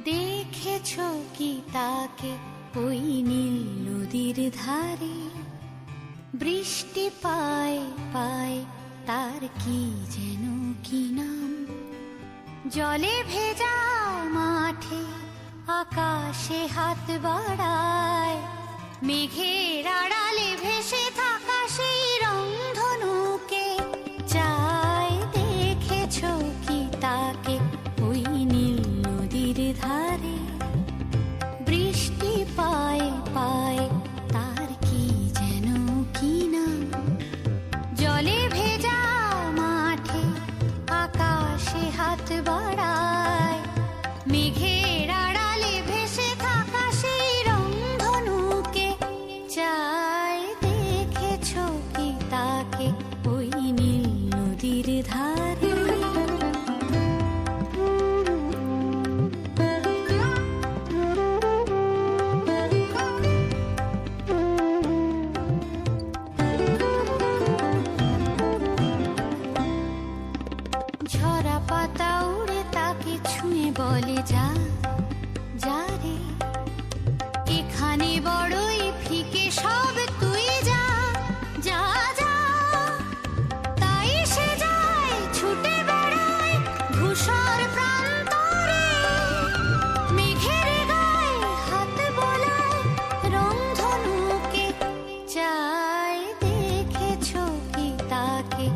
দেখেছো কি তাকে ওই নীল নদীর ধারে? বৃষ্টি পায় পায় তার কি যেন কি নাম। জলে ভেজা মাঠে আকাশে হাত বাড়ায়, মেঘের আড়ালে ভেসে থাকা সেই রংধনুকে চায়। দেখেছো কি তাকে ওই নীল নদীর ধারে? বৃষ্টি পায় পায় তার কি যেন কি নাম। জলে ভেজা মাঠে আকাশে হাত বাড়ায়, মেঘের আড়ালে ভেসে থাকা সেই রংধনুকে চায়। দেখেছো কি তাকে ওই নীল নদীর ধারে? ঝরা পাতা উড়ে তাকে ছুঁয়ে বলে যা যা রে, এখানে বড়ই ফিকে সব, তুই যা যা যা। তাই সে যায় ছুটে বেড়ায় ধূসর প্রান্তরে, মেঘের গায়ে হাত বোলায় রংধনুকে চায়। দেখেছো কি তাকে